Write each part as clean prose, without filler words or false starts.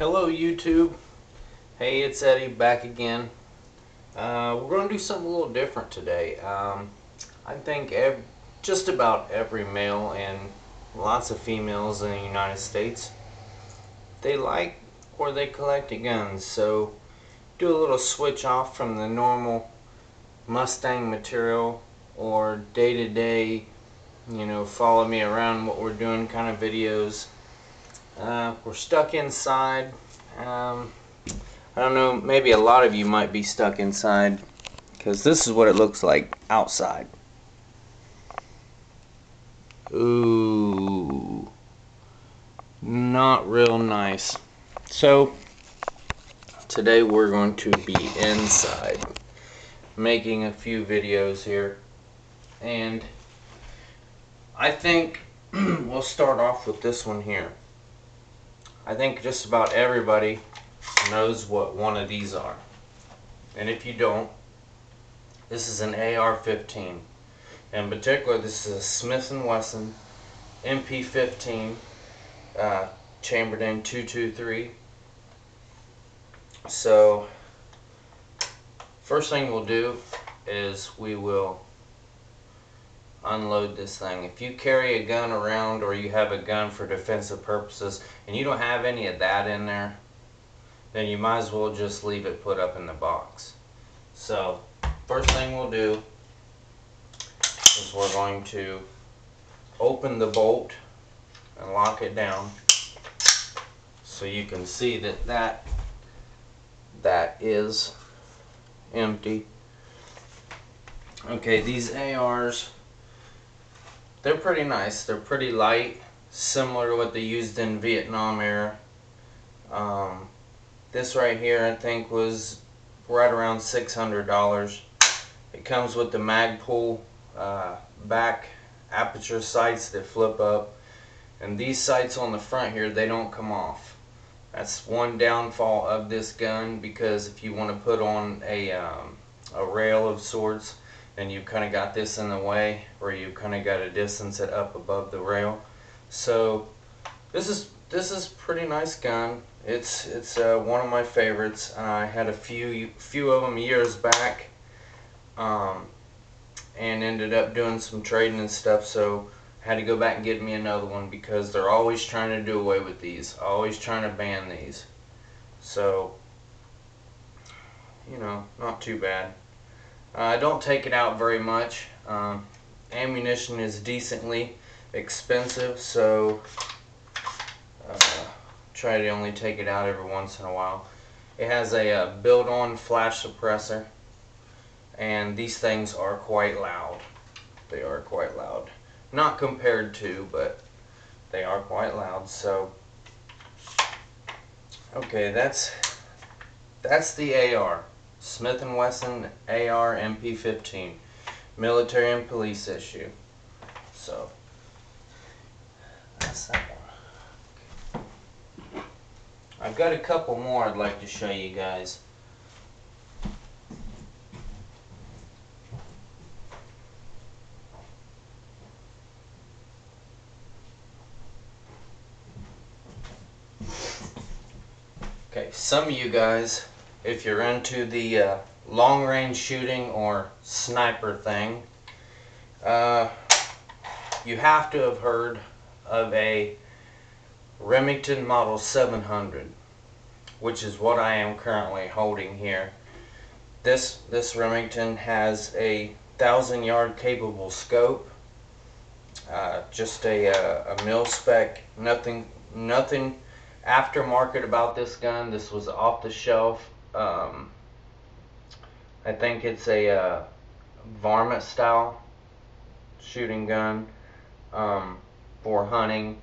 Hello YouTube. Hey, it's Eddie back again. We're going to do something a little different today. I think just about every male and lots of females in the United States, they like or they collect guns. So do a little switch off from the normal Mustang material or day-to-day, follow me around what we're doing kind of videos. We're stuck inside. I don't know, maybe a lot of you might be stuck inside because this is what it looks like outside. Ooh, not real nice. So today we're going to be inside making a few videos here, and I think we'll start off with this one here. I think just about everybody knows what one of these are, and if you don't, this is an AR-15. In particular, this is a Smith & Wesson MP-15 chambered in .223. So first thing we'll do is we will unload this thing. If you carry a gun around or you have a gun for defensive purposes and you don't have any of that in there, then you might as well just leave it put up in the box. So first thing we'll do is we're going to open the bolt and lock it down so you can see that is empty. Okay, these ARs, they're pretty nice. They're pretty light, similar to what they used in Vietnam era. This right here I think was right around $600. It comes with the Magpul back aperture sights that flip up, and these sights on the front here, they don't come off. That's one downfall of this gun, because if you want to put on a rail of sorts, and you've kind of got this in the way, or you've kind of got to distance it up above the rail. So this is pretty nice gun. It's one of my favorites. I had a few of them years back, and ended up doing some trading and stuff. So I had to go back and get me another one, because they're always trying to do away with these, always trying to ban these. So not too bad. I don't take it out very much. Ammunition is decently expensive, so try to only take it out every once in a while. It has a built-on flash suppressor, and these things are quite loud. They are quite loud. Not compared to, but they are quite loud. So okay, that's the AR. Smith & Wesson AR MP-15, military and police issue. So that's that one. I've got a couple more I'd like to show you guys. Okay, some of you guys, if you're into the long-range shooting or sniper thing, you have to have heard of a Remington Model 700, which is what I am currently holding here. This Remington has a 1,000-yard capable scope, just a mil spec, nothing aftermarket about this gun. This was off the shelf. I think it's a varmint style shooting gun for hunting.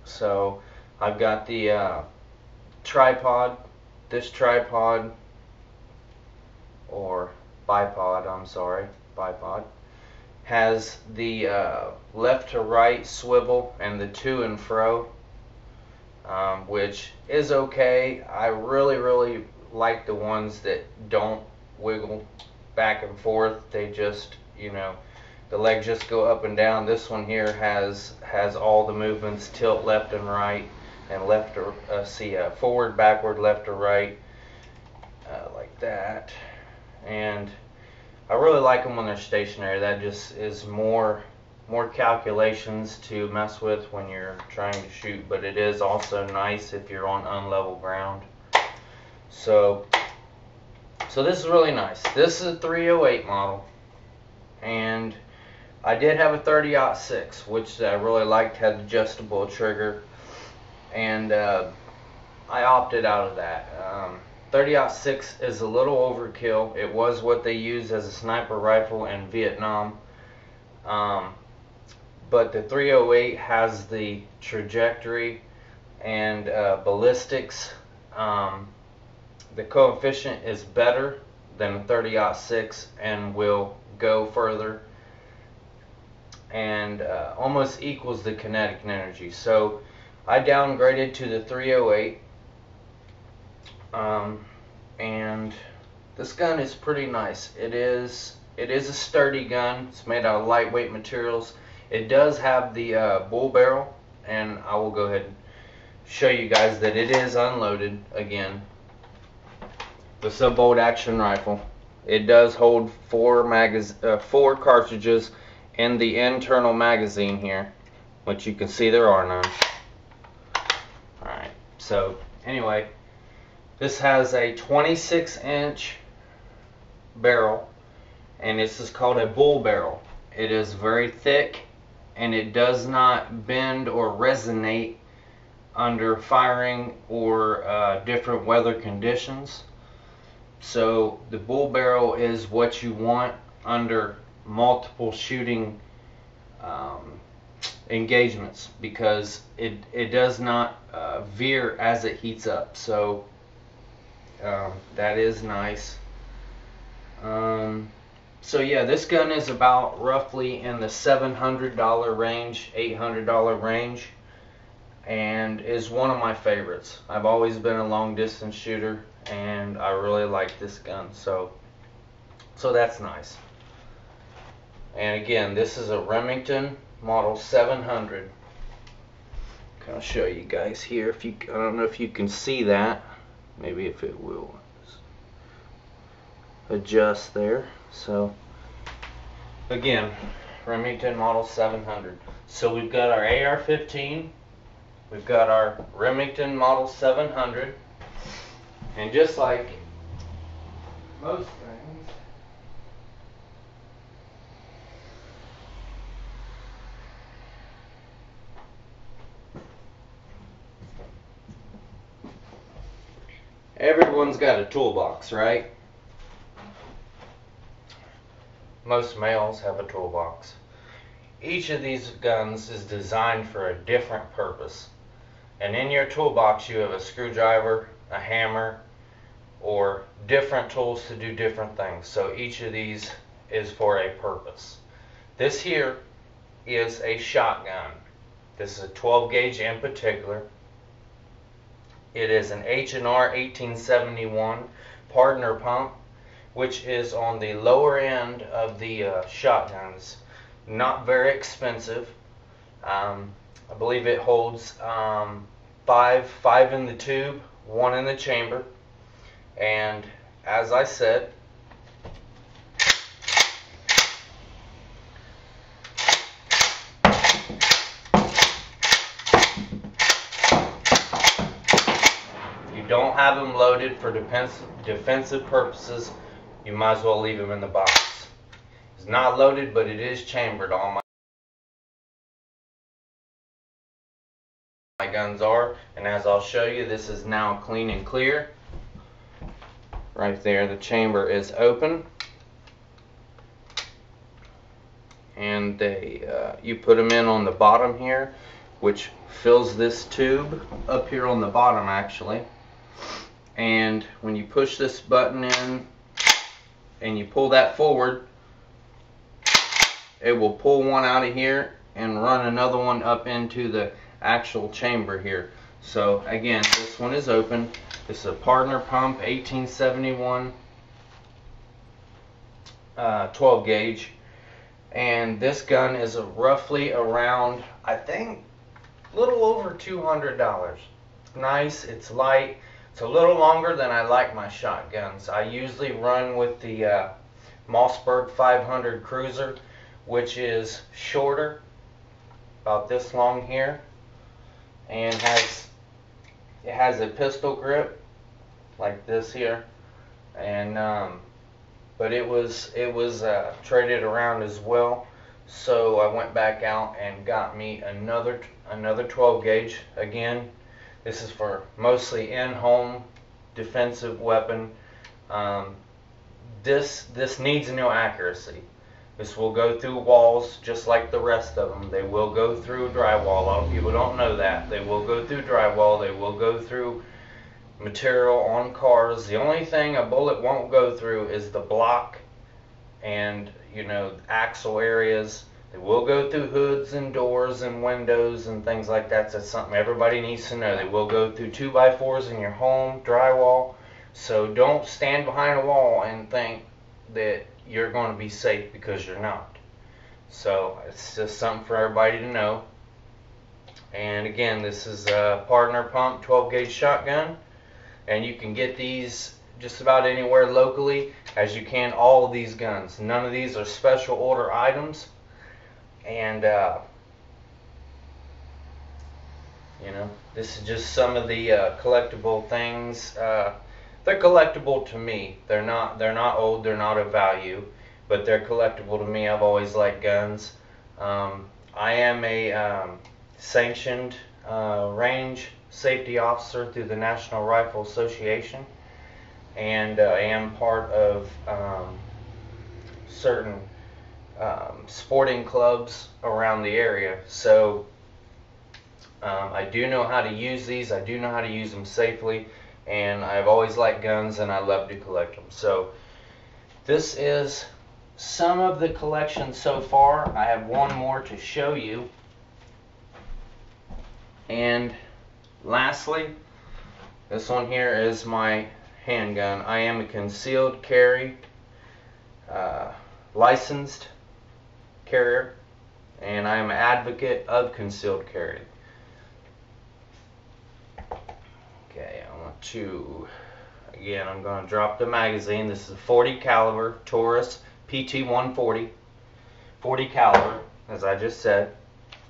So I've got the tripod. This tripod, or bipod, I'm sorry, bipod, has the left to right swivel and the to and fro, which is okay. I really like the ones that don't wiggle back and forth. They just, the legs just go up and down. This one here has all the movements, tilt left and right, and left or forward, backward, left or right, like that. And I really like them when they're stationary. That just is more calculations to mess with when you're trying to shoot, but it is also nice if you're on unlevel ground. So this is really nice. This is a 308 model, and I did have a 30-06, which I really liked, had adjustable trigger, and I opted out of that. 30-06 is a little overkill. It was what they used as a sniper rifle in Vietnam, but the 308 has the trajectory and ballistics. The coefficient is better than a 30-06 and will go further, and almost equals the kinetic energy. So I downgraded to the 308, and this gun is pretty nice. It is a sturdy gun. It's made out of lightweight materials. It does have the bull barrel, and I will go ahead and show you guys that it is unloaded again. The sub-bolt action rifle. It does hold four cartridges in the internal magazine here, which you can see there are none. Alright, so anyway, this has a 26-inch barrel, and this is called a bull barrel. It is very thick, and it does not bend or resonate under firing or different weather conditions. So the bull barrel is what you want under multiple shooting engagements, because it does not veer as it heats up. So that is nice. So yeah, this gun is about roughly in the $700 range, $800 range, and is one of my favorites. I've always been a long distance shooter, and I really like this gun, so that's nice. And again, this is a Remington model 700. I'll show you guys here. If you, I don't know if you can see that. Maybe if it will adjust there. So again, Remington model 700. So we've got our AR-15. We've got our Remington model 700. And just like most things, everyone's got a toolbox, right? Most males have a toolbox. Each of these guns is designed for a different purpose. And in your toolbox you have a screwdriver, a hammer, or different tools to do different things. So each of these is for a purpose. This here is a shotgun. This is a 12 gauge in particular. It is an H&R 1871 partner pump, which is on the lower end of the shotguns. Not very expensive. I believe it holds five in the tube, 1 in the chamber. And as I said, if you don't have them loaded for defensive purposes, you might as well leave them in the box. It's not loaded, but it is chambered. All my guns are, and as I'll show you, this is now clean and clear. Right there, the chamber is open, and you put them in on the bottom here, which fills this tube up here on the bottom actually. And when you push this button in and you pull that forward, it will pull one out of here and run another one up into the actual chamber here. So again, this one is open. This is a partner pump 1871 12 gauge, and this gun is roughly around, I think, a little over $200. nice, it's light. It's a little longer than I like my shotguns. I usually run with the Mossberg 500 Cruiser, which is shorter, about this long here, and it has a pistol grip like this here, and but it was traded around as well. So I went back out and got me another 12 gauge. Again, this is for mostly in-home defensive weapon. This needs no accuracy. This will go through walls just like the rest of them. They will go through drywall. A lot of people don't know that. They will go through drywall. They will go through material on cars. The only thing a bullet won't go through is the block and, you know, axle areas. They will go through hoods and doors and windows and things like that. That's something everybody needs to know. They will go through 2x4s in your home, drywall. So don't stand behind a wall and think that you're going to be safe, because you're not. So it's just something for everybody to know. And again, this is a partner pump 12 gauge shotgun, and you can get these just about anywhere locally, as you can all of these guns. None of these are special order items, and you know, this is just some of the collectible things. They're collectible to me. They're not old. They're not of value, but they're collectible to me. I've always liked guns. I am a sanctioned range safety officer through the National Rifle Association, and I am part of certain sporting clubs around the area. So I do know how to use these. I do know how to use them safely, and I've always liked guns, and I love to collect them. So this is some of the collection so far. I have one more to show you. And lastly, this one here is my handgun. I am a concealed carry licensed carrier, and I am an advocate of concealed carry. Okay, I want to, again, I'm going to drop the magazine. This is a 40 caliber Taurus PT 140, 40 caliber, as I just said.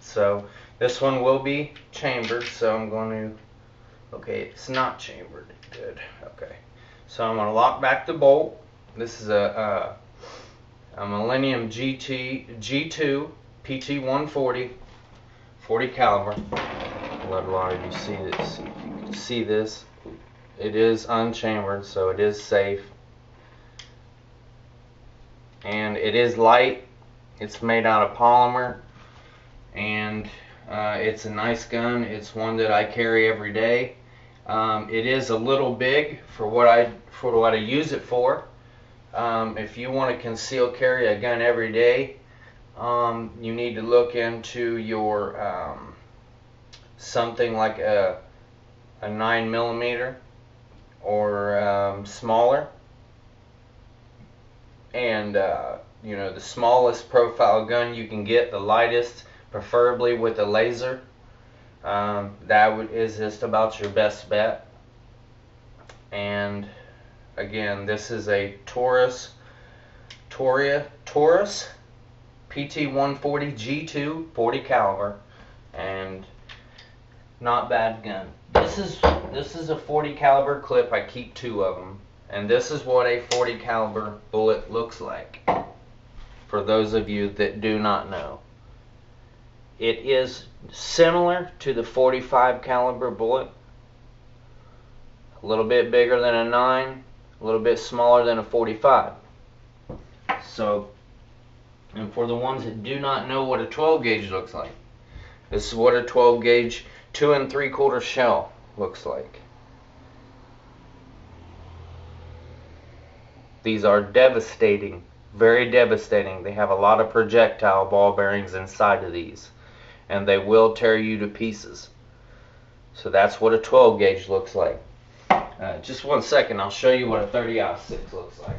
So this one will be chambered, so I'm going to, okay, it's not chambered, good, okay. So I'm going to lock back the bolt. This is a Millennium G2 PT 140, 40 caliber. Let a lot of you see this. If you can see this, it is unchambered, so it is safe. And it is light. It's made out of polymer, and it's a nice gun. It's one that I carry every day. It is a little big for what I use it for. If you want to conceal carry a gun every day, you need to look into your something like a 9mm or smaller, and you know, the smallest profile gun you can get, the lightest, preferably with a laser. Is just about your best bet. And again, this is a Taurus PT 140 G2 40 caliber, and not bad gun. This is a 40 caliber clip. I keep 2 of them, and this is what a 40 caliber bullet looks like. For those of you that do not know, it is similar to the 45 caliber bullet. A little bit bigger than a 9, a little bit smaller than a 45. So, and for the ones that do not know what a 12 gauge looks like, this is what a 12 gauge 2 3/4 shell looks like. These are devastating, very devastating. They have a lot of projectile ball bearings inside of these, and they will tear you to pieces. So that's what a 12 gauge looks like. Just one second, I'll show you what a 30-06 looks like.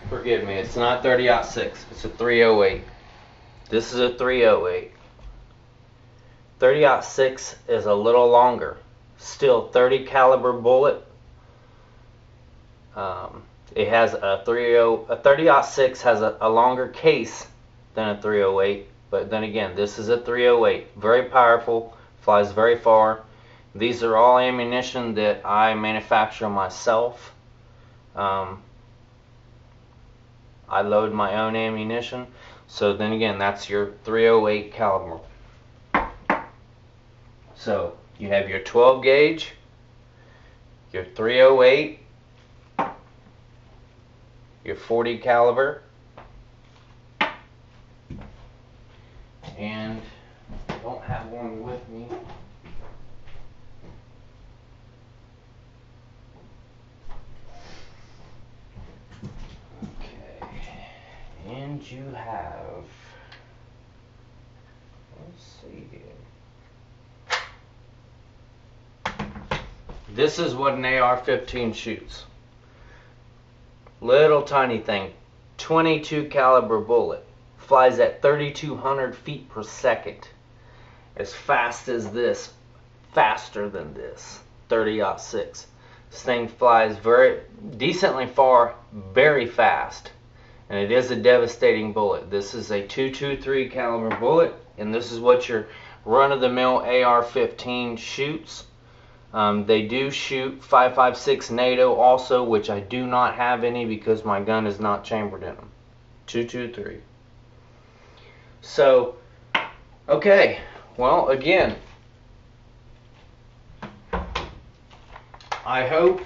For forgive me, it's not 30-06, it's a 308. This is a 308. 30-06 is a little longer. Still 30 caliber bullet. It has a 30-06 has a longer case than a 308, but then again, this is a 308. Very powerful, flies very far. These are all ammunition that I manufacture myself. I load my own ammunition. So then again, that's your 308 caliber. So you have your 12 gauge, your 308, your 40 caliber, and I don't have one with me. And you have, let's see here. This is what an AR-15 shoots. Little tiny thing, 22 caliber bullet, flies at 3,200 feet per second. As fast as this, faster than this, 30-06. This thing flies very decently far, very fast. And it is a devastating bullet. This is a .223 caliber bullet, and this is what your run-of-the-mill AR-15 shoots. They do shoot 5.56 NATO also, which I do not have any because my gun is not chambered in them. .223. So, okay. Well, again, I hope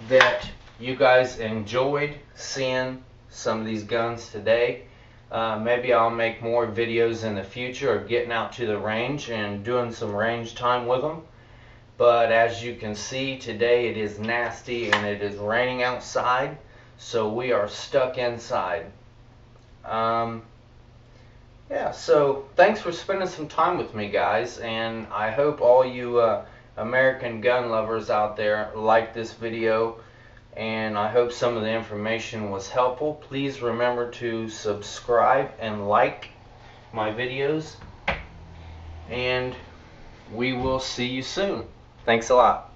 that you guys enjoyed seeing some of these guns today. Maybe I'll make more videos in the future of getting out to the range and doing some range time with them. But as you can see today, it is nasty and it is raining outside, so we are stuck inside. Yeah, so thanks for spending some time with me, guys, and I hope all you American gun lovers out there like this video. And I hope some of the information was helpful. Please remember to subscribe and like my videos. And we will see you soon. Thanks a lot.